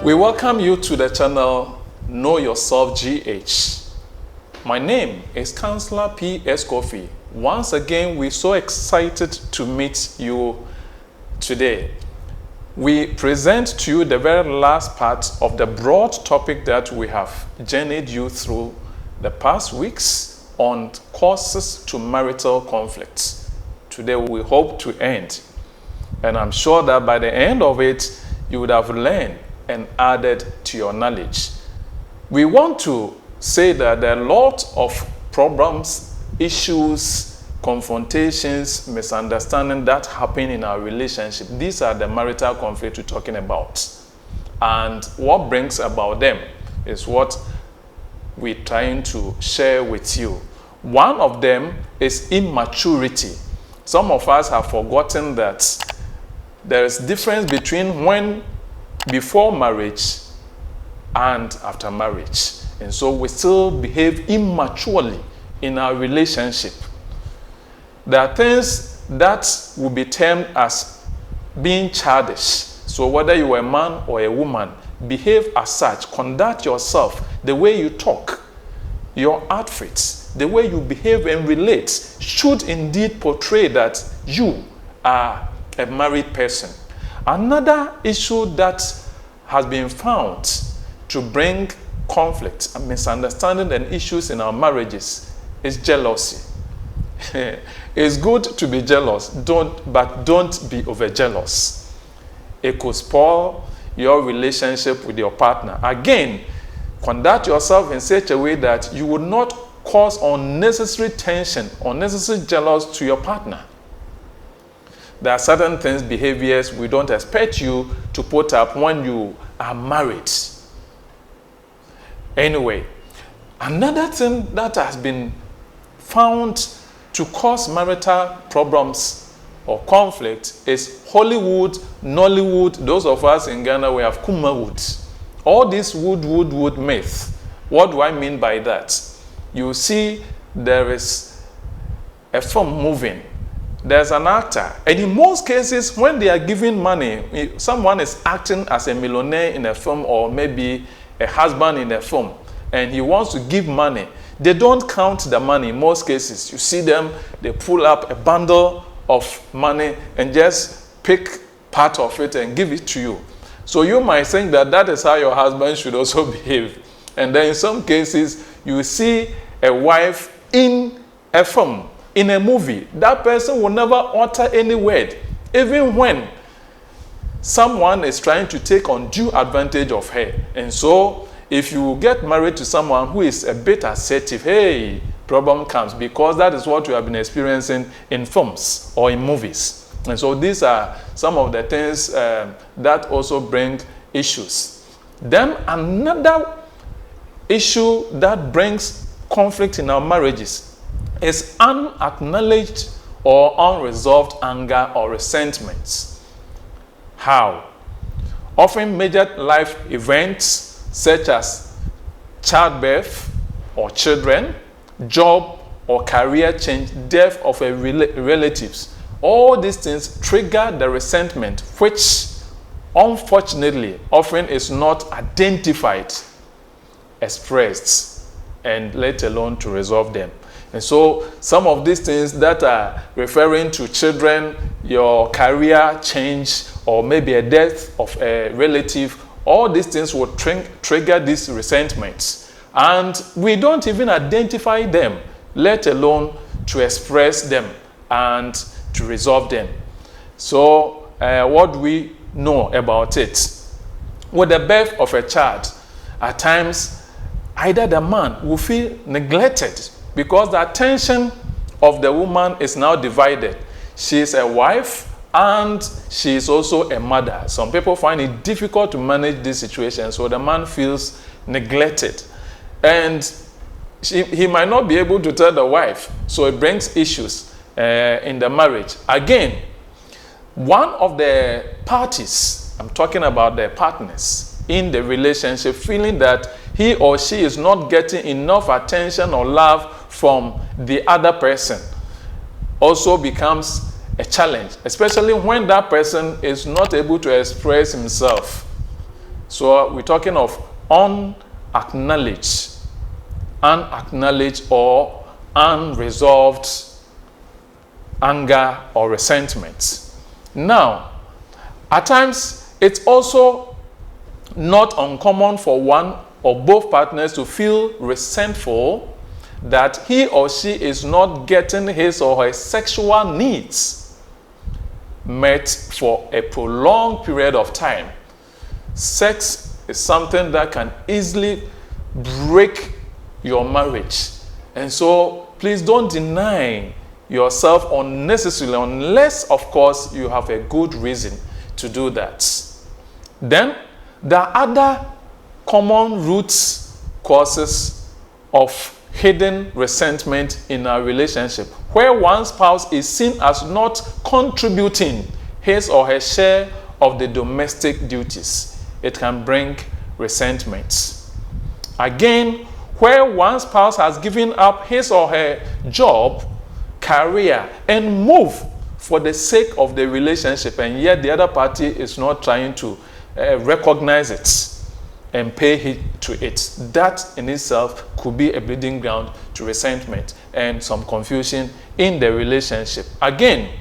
We welcome you to the channel Know Yourself GH. My name is Counselor P.S. Kwofie. Once again, we're so excited to meet you today. We present to you the very last part of the broad topic that we have journeyed you through the past weeks on causes to marital conflicts. Today we hope to end, and I'm sure that by the end of it, you would have learned and added to your knowledge. We want to say that there are a lot of problems, issues, confrontations, misunderstanding that happen in our relationship. These are the marital conflict we're talking about. And what brings about them is what we're trying to share with you. One of them is immaturity. Some of us have forgotten that there is difference between when before marriage and after marriage. And so we still behave immaturely in our relationship. There are things that will be termed as being childish. So whether you are a man or a woman, behave as such. Conduct yourself. The way you talk, your outfits, the way you behave and relate should indeed portray that you are a married person. Another issue that has been found to bring conflict and misunderstanding and issues in our marriages is jealousy. It's good to be jealous, but don't be overjealous. It could spoil your relationship with your partner. Again, conduct yourself in such a way that you would not cause unnecessary tension, unnecessary jealousy to your partner. There are certain things, behaviors we don't expect you to put up when you are married. Anyway, another thing that has been found to cause marital problems or conflict is Hollywood, Nollywood. Those of us in Ghana, we have Kumawood. All this wood myth. What do I mean by that? You see, there is a film moving. There's an actor, and in most cases, when they are giving money, someone is acting as a millionaire in a film or maybe a husband in a film, and he wants to give money. They don't count the money in most cases. You see them, they pull up a bundle of money and just pick part of it and give it to you. So you might think that that is how your husband should also behave. And then in some cases, you see a wife in a film, in a movie. That person will never utter any word, even when someone is trying to take undue advantage of her. And so, if you get married to someone who is a bit assertive, hey, problem comes, because that is what you have been experiencing in films or in movies. And so these are some of the things that also bring issues. Then another issue that brings conflict in our marriages is unacknowledged or unresolved anger or resentments. How? Often major life events such as childbirth or children, job or career change, death of a relatives, all these things trigger the resentment, which unfortunately often is not identified, expressed, and let alone to resolve them. And so some of these things that are referring to children, your career change, or maybe a death of a relative, all these things will trigger these resentments. And we don't even identify them, let alone to express them and to resolve them. So what do we know about it? With the birth of a child, at times, either the man will feel neglected because the attention of the woman is now divided. She is a wife and she is also a mother. Some people find it difficult to manage this situation, so the man feels neglected. And he might not be able to tell the wife, so it brings issues in the marriage. Again, one of the parties, I'm talking about the partners in the relationship, feeling that he or she is not getting enough attention or love from the other person also becomes a challenge, especially when that person is not able to express himself. So we're talking of unacknowledged or unresolved anger or resentment. Now, at times, it's also not uncommon for one or both partners to feel resentful that he or she is not getting his or her sexual needs met for a prolonged period of time. Sex is something that can easily break your marriage. And so please don't deny yourself unnecessarily unless, of course, you have a good reason to do that. Then there are other common root causes of hidden resentment in a relationship, where one spouse is seen as not contributing his or her share of the domestic duties. It can bring resentment. Again, where one spouse has given up his or her job, career, and move for the sake of the relationship, and yet the other party is not trying to recognize it and pay heed to it. That in itself could be a bleeding ground to resentment and some confusion in the relationship. Again,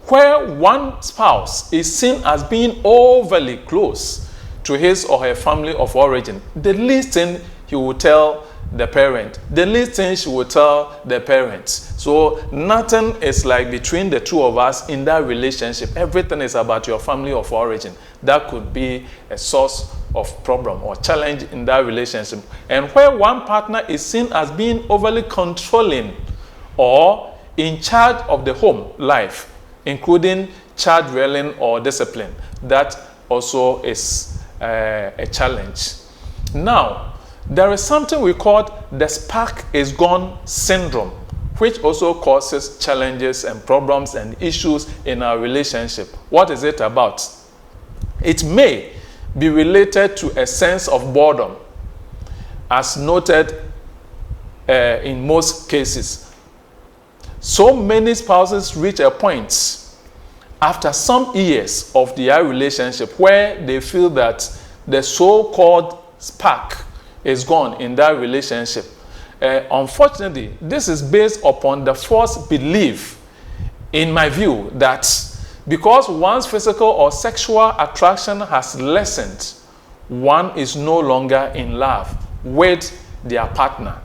where one spouse is seen as being overly close to his or her family of origin, the least thing he will tell the parent, the least thing she will tell the parents. So nothing is like between the two of us in that relationship. Everything is about your family of origin. That could be a source of problem or challenge in that relationship. And where one partner is seen as being overly controlling or in charge of the home life, including child rearing or discipline, that also is a challenge. Now, there is something we call the spark is gone syndrome, which also causes challenges and problems and issues in our relationship. What is it about? It may be related to a sense of boredom, as noted in most cases. So many spouses reach a point after some years of their relationship where they feel that the so-called spark is gone in that relationship. Unfortunately, this is based upon the false belief, in my view, that because one's physical or sexual attraction has lessened, one is no longer in love with their partner.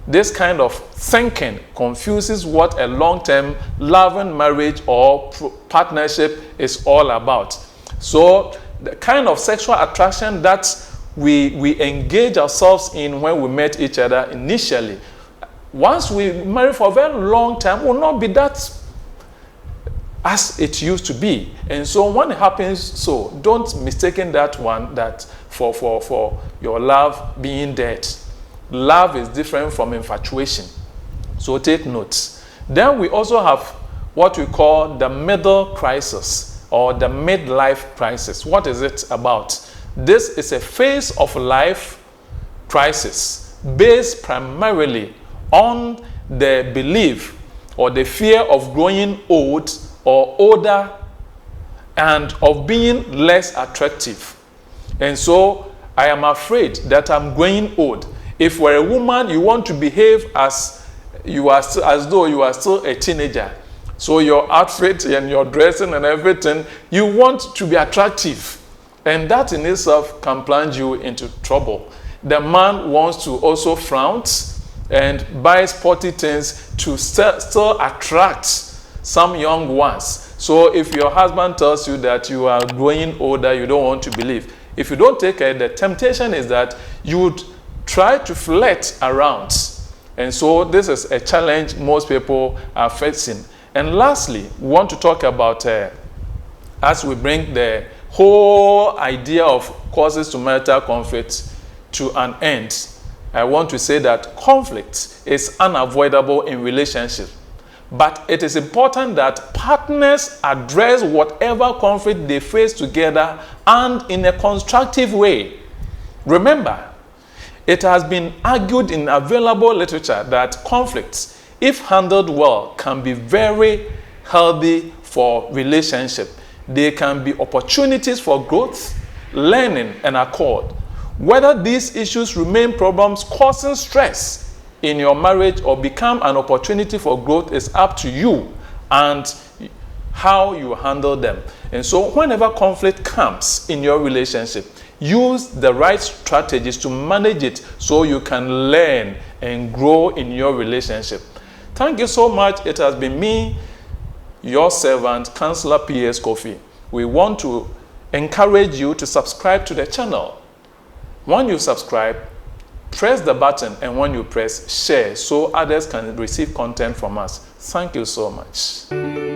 This kind of thinking confuses what a long-term loving marriage or partnership is all about. So the kind of sexual attraction that we engage ourselves in when we met each other initially, once we marry for a very long time, will not be that as it used to be. And so when it happens, so don't mistaken that one that for your love being dead. Love is different from infatuation. So take notes. Then we also have what we call the middle crisis or the midlife crisis. What is it about? This is a phase of life crisis based primarily on the belief or the fear of growing old or older and of being less attractive. And so I am afraid that I'm growing old. If you're a woman, you want to behave as though you are still a teenager. So your outfit and your dressing and everything, you want to be attractive. And that in itself can plunge you into trouble. The man wants to also flout and buy sporty things to still attract some young ones. So if your husband tells you that you are growing older, you don't want to believe. If you don't take care, the temptation is that you would try to flirt around. And so this is a challenge most people are facing. And lastly, we want to talk about, as we bring the whole idea of causes to marital conflict to an end, I want to say that conflict is unavoidable in relationships. But it is important that partners address whatever conflict they face together and in a constructive way. Remember, it has been argued in available literature that conflicts, if handled well, can be very healthy for relationship. They can be opportunities for growth learning, and accord. Whether these issues remain problems causing stress in your marriage or become an opportunity for growth is up to you and how you handle them. And so whenever conflict comes in your relationship, use the right strategies to manage it so you can learn and grow in your relationship. Thank you so much. It has been me, your servant, Counselor P.S. Kwofie. We want to encourage you to subscribe to the channel. When you subscribe, press the button, and when you press share so others can receive content from us. Thank you so much.